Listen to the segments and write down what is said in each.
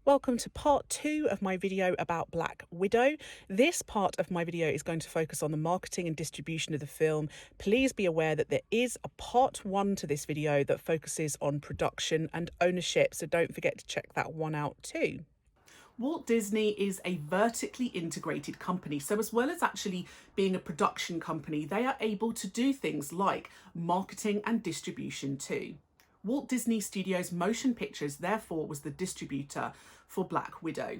Welcome to part 2 of my video about Black Widow. This part of my video is going to focus on the marketing and distribution of the film. Please be aware that there is a part 1 to this video that focuses on production and ownership, so don't forget to check that one out too. Walt Disney is a vertically integrated company, so as well as actually being a production company, they are able to do things like marketing and distribution too. Walt Disney Studios Motion Pictures, therefore, was the distributor for Black Widow.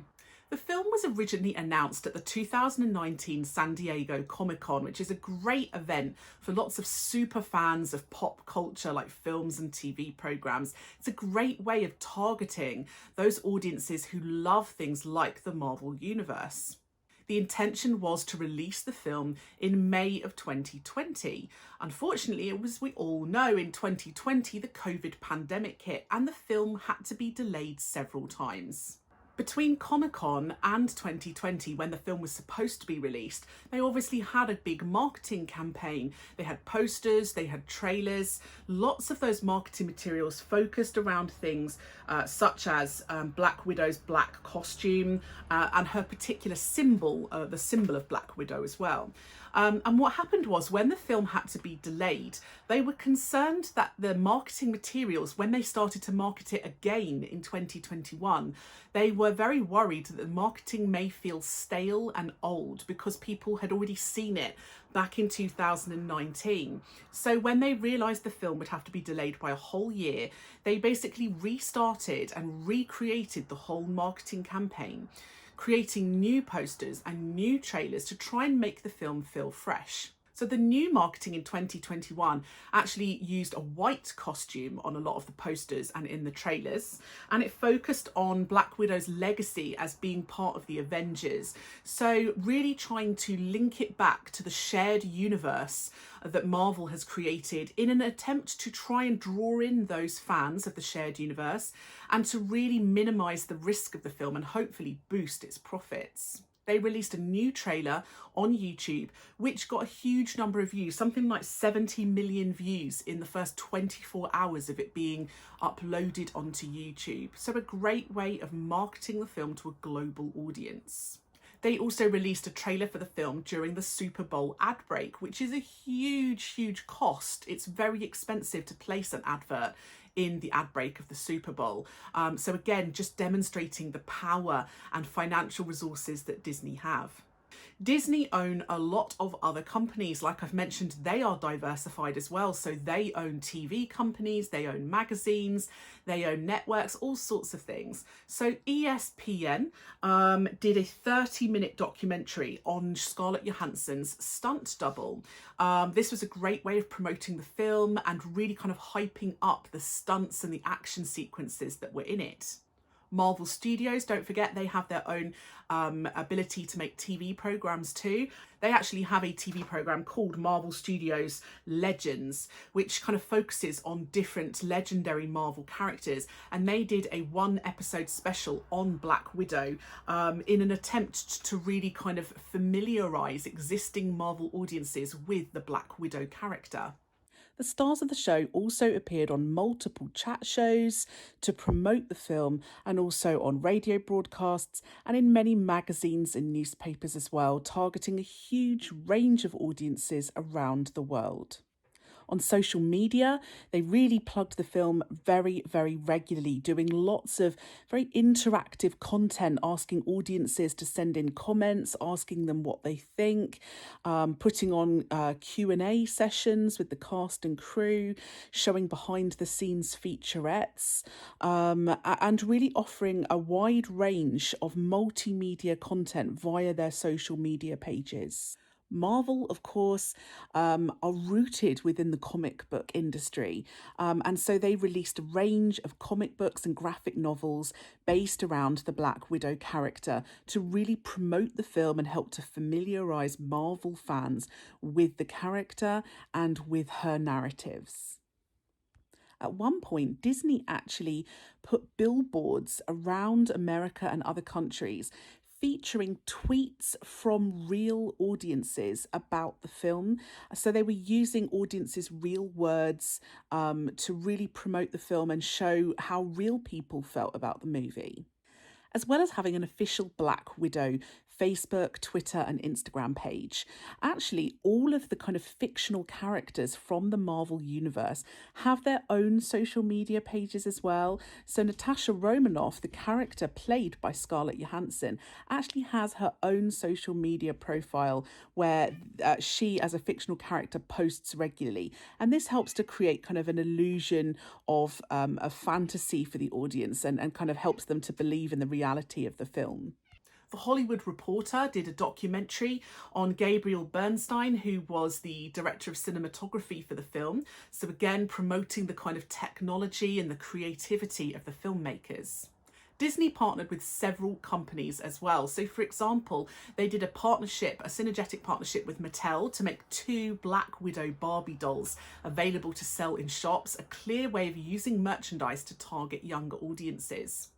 The film was originally announced at the 2019 San Diego Comic-Con, which is a great event for lots of super fans of pop culture like films and TV programs. It's a great way of targeting those audiences who love things like the Marvel Universe. The intention was to release the film in May of 2020. Unfortunately, as we all know, in 2020, the COVID pandemic hit and the film had to be delayed several times. Between Comic-Con and 2020, when the film was supposed to be released, they obviously had a big marketing campaign. They had posters, they had trailers, lots of those marketing materials focused around things such as Black Widow's black costume and her particular symbol, the symbol of Black Widow as well. And what happened was, when the film had to be delayed, they were concerned that the marketing materials, when they started to market it again in 2021, they were very worried that the marketing may feel stale and old because people had already seen it back in 2019. So when they realised the film would have to be delayed by a whole year, they basically restarted and recreated the whole marketing campaign, creating new posters and new trailers to try and make the film feel fresh. So the new marketing in 2021 actually used a white costume on a lot of the posters and in the trailers, and it focused on Black Widow's legacy as being part of the Avengers. So really trying to link it back to the shared universe that Marvel has created in an attempt to try and draw in those fans of the shared universe and to really minimise the risk of the film and hopefully boost its profits. They released a new trailer on YouTube, which got a huge number of views, something like 70 million views in the first 24 hours of it being uploaded onto YouTube. So a great way of marketing the film to a global audience. They also released a trailer for the film during the Super Bowl ad break, which is a huge cost. It's very expensive to place an advert in the ad break of the Super Bowl. So again, just demonstrating the power and financial resources that Disney have. Disney own a lot of other companies. Like I've mentioned, they are diversified as well. So they own TV companies, they own magazines, they own networks, all sorts of things. So ESPN did a 30-minute documentary on Scarlett Johansson's stunt double. This was a great way of promoting the film and really kind of hyping up the stunts and the action sequences that were in it. Marvel Studios, don't forget, they have their own ability to make TV programs too. They actually have a TV program called Marvel Studios Legends, which kind of focuses on different legendary Marvel characters. And they did a 1-episode special on Black Widow in an attempt to really kind of familiarise existing Marvel audiences with the Black Widow character. The stars of the show also appeared on multiple chat shows to promote the film, and also on radio broadcasts and in many magazines and newspapers as well, targeting a huge range of audiences around the world. On social media, they really plugged the film very regularly, doing lots of very interactive content, asking audiences to send in comments, asking them what they think, putting on Q&A sessions with the cast and crew, showing behind the scenes featurettes, and really offering a wide range of multimedia content via their social media pages. Marvel, of course, are rooted within the comic book industry, and so they released a range of comic books and graphic novels based around the Black Widow character to really promote the film and help to familiarise Marvel fans with the character and with her narratives. At one point, Disney actually put billboards around America and other countries featuring tweets from real audiences about the film. So they were using audiences' real words to really promote the film and show how real people felt about the movie. as well as having an official Black Widow Facebook, Twitter, and Instagram page. Actually, all of the kind of fictional characters from the Marvel universe have their own social media pages as well. So, Natasha Romanoff, the character played by Scarlett Johansson, actually has her own social media profile where she, as a fictional character, posts regularly. And this helps to create kind of an illusion of a fantasy for the audience and kind of helps them to believe in the reality of the film. The Hollywood Reporter did a documentary on Gabriel Bernstein, who was the director of cinematography for the film. So again, promoting the kind of technology and the creativity of the filmmakers. Disney partnered with several companies as well. So for example, they did a synergetic partnership with Mattel to make 2 Black Widow Barbie dolls available to sell in shops, a clear way of using merchandise to target younger audiences.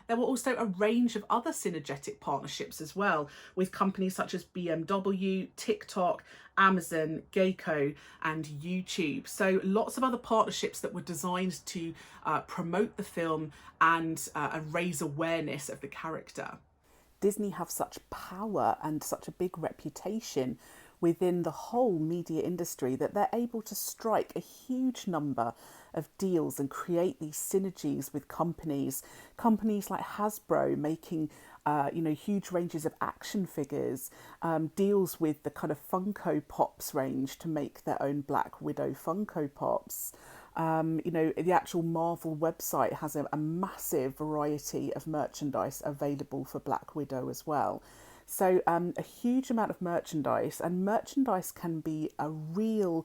There were also a range of other synergetic partnerships as well with companies such as BMW, TikTok, Amazon, Geico, and YouTube. So lots of other partnerships that were designed to promote the film and raise awareness of the character. Disney have such power and such a big reputation within the whole media industry that they're able to strike a huge number of deals and create these synergies with companies like Hasbro making huge ranges of action figures, deals with the kind of Funko Pops range to make their own Black Widow Funko Pops. The actual Marvel website has a massive variety of merchandise available for Black Widow as well. So a huge amount of merchandise, and merchandise can be a real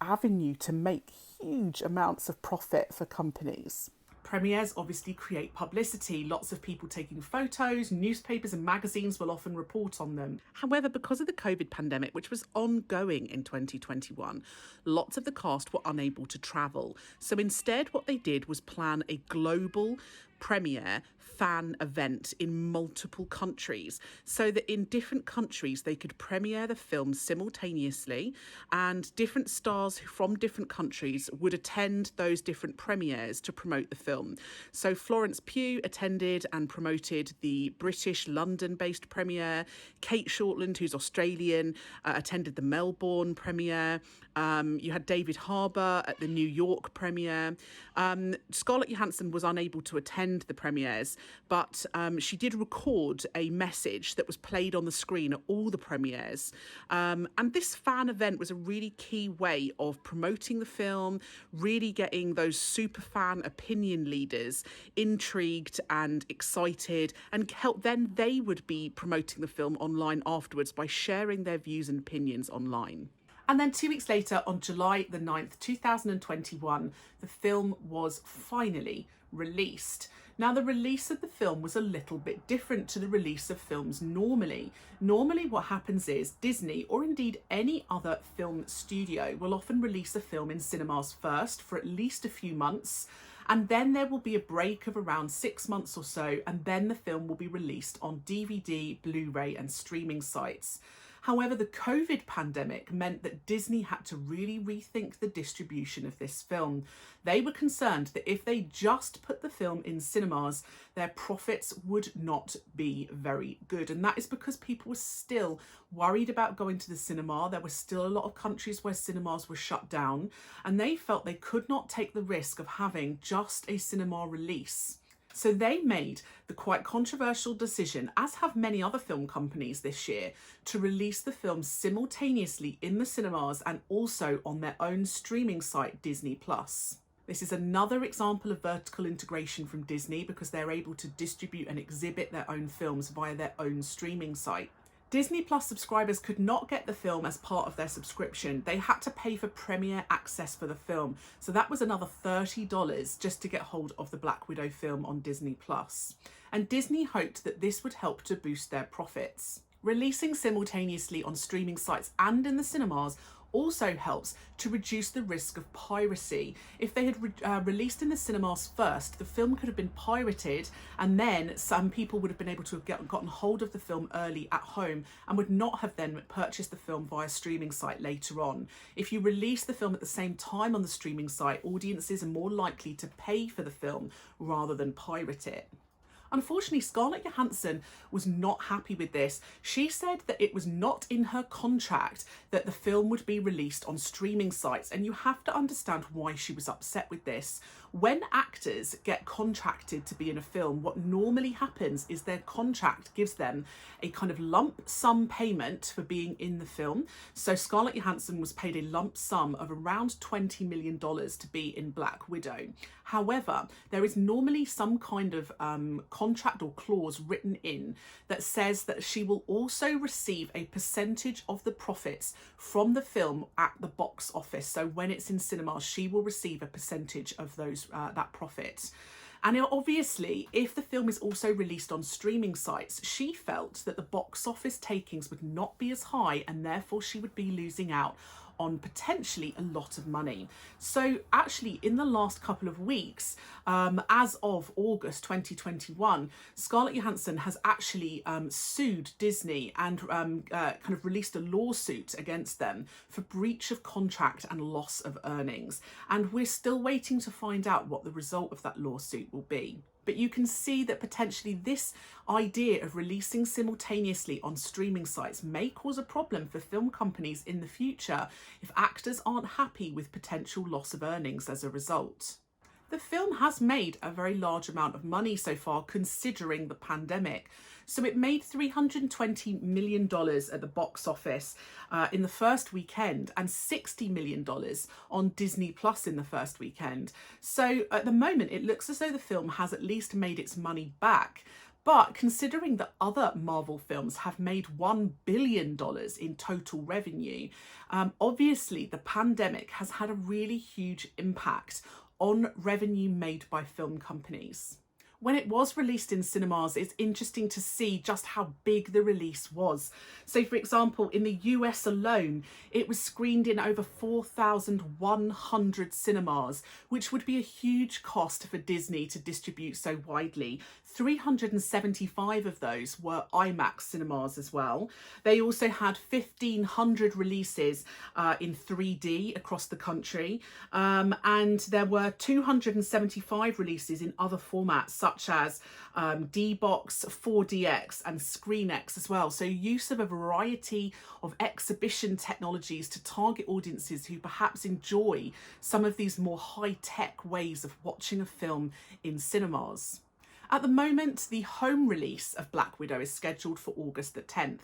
avenue to make huge amounts of profit for companies. Premieres obviously create publicity, lots of people taking photos, newspapers and magazines will often report on them. However, because of the COVID pandemic, which was ongoing in 2021, lots of the cast were unable to travel. So instead, what they did was plan a global premiere fan event in multiple countries, so that in different countries they could premiere the film simultaneously, and different stars from different countries would attend those different premieres to promote the film. So Florence Pugh attended and promoted the British London-based premiere. Kate Shortland, who's Australian, attended the Melbourne premiere. You had David Harbour at the New York premiere. Scarlett Johansson was unable to attend the premieres, but she did record a message that was played on the screen at all the premieres. And this fan event was a really key way of promoting the film, really getting those super fan opinion leaders intrigued and excited, and then they would be promoting the film online afterwards by sharing their views and opinions online. And then 2 weeks later, on July the 9th, 2021, the film was finally released. Now, the release of the film was a little bit different to the release of films normally. Normally, what happens is Disney, or indeed any other film studio, will often release a film in cinemas first for at least a few months, and then there will be a break of around 6 months or so, and then the film will be released on DVD, Blu-ray, and streaming sites. However, the COVID pandemic meant that Disney had to really rethink the distribution of this film. They were concerned that if they just put the film in cinemas, their profits would not be very good. And that is because people were still worried about going to the cinema. There were still a lot of countries where cinemas were shut down, and they felt they could not take the risk of having just a cinema release. So they made the quite controversial decision, as have many other film companies this year, to release the film simultaneously in the cinemas and also on their own streaming site, Disney+. This is another example of vertical integration from Disney, because they're able to distribute and exhibit their own films via their own streaming site. Disney Plus subscribers could not get the film as part of their subscription. They had to pay for premiere access for the film. So that was another $30 just to get hold of the Black Widow film on Disney Plus. And Disney hoped that this would help to boost their profits. Releasing simultaneously on streaming sites and in the cinemas also helps to reduce the risk of piracy. If they had released in the cinemas first, the film could have been pirated, and then some people would have been able to have gotten hold of the film early at home and would not have then purchased the film via streaming site later on. If you release the film at the same time on the streaming site, audiences are more likely to pay for the film rather than pirate it. Unfortunately, Scarlett Johansson was not happy with this. She said that it was not in her contract that the film would be released on streaming sites, and you have to understand why she was upset with this. When actors get contracted to be in a film, what normally happens is their contract gives them a kind of lump sum payment for being in the film. So Scarlett Johansson was paid a lump sum of around $20 million to be in Black Widow. However, there is normally some kind of contract or clause written in that says that she will also receive a percentage of the profits from the film at the box office. So when it's in cinemas, she will receive a percentage of those that profit. And obviously, if the film is also released on streaming sites, she felt that the box office takings would not be as high, and therefore she would be losing out on potentially a lot of money. So actually, in the last couple of weeks, as of August 2021, Scarlett Johansson has actually sued Disney and kind of released a lawsuit against them for breach of contract and loss of earnings. And we're still waiting to find out what the result of that lawsuit will be. But you can see that potentially this idea of releasing simultaneously on streaming sites may cause a problem for film companies in the future if actors aren't happy with potential loss of earnings as a result. The film has made a very large amount of money so far, considering the pandemic. So it made $320 million at the box office in the first weekend, and $60 million on Disney Plus in the first weekend. So at the moment, it looks as though the film has at least made its money back. But considering that other Marvel films have made $1 billion in total revenue, obviously the pandemic has had a really huge impact on revenue made by film companies. When it was released in cinemas, it's interesting to see just how big the release was. So, for example, in the US alone, it was screened in over 4,100 cinemas, which would be a huge cost for Disney to distribute so widely. 375 of those were IMAX cinemas as well. They also had 1,500 releases in 3D across the country, and there were 275 releases in other formats such as D-Box, 4DX and ScreenX as well. So use of a variety of exhibition technologies to target audiences who perhaps enjoy some of these more high-tech ways of watching a film in cinemas. At the moment, the home release of Black Widow is scheduled for August the 10th.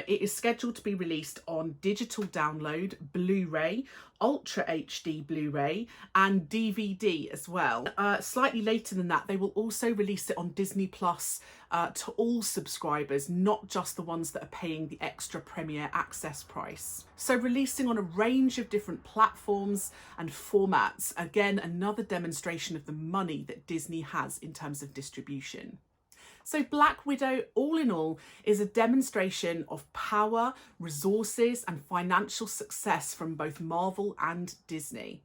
It is scheduled to be released on digital download, Blu-ray, Ultra HD Blu-ray and DVD as well. Slightly later than that, they will also release it on Disney Plus to all subscribers, not just the ones that are paying the extra Premier Access price. So releasing on a range of different platforms and formats, again, another demonstration of the money that Disney has in terms of distribution. So Black Widow, all in all, is a demonstration of power, resources and financial success from both Marvel and Disney,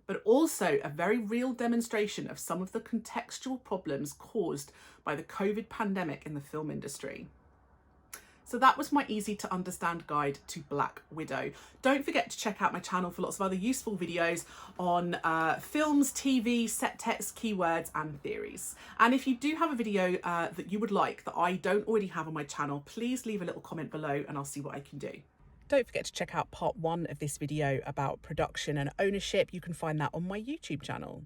but also a very real demonstration of some of the contextual problems caused by the COVID pandemic in the film industry. So that was my easy to understand guide to Black Widow. Don't forget to check out my channel for lots of other useful videos on films, TV, set text, keywords and theories. And if you do have a video that you would like that I don't already have on my channel, please leave a little comment below and I'll see what I can do. Don't forget to check out part 1 of this video about production and ownership. You can find that on my YouTube channel.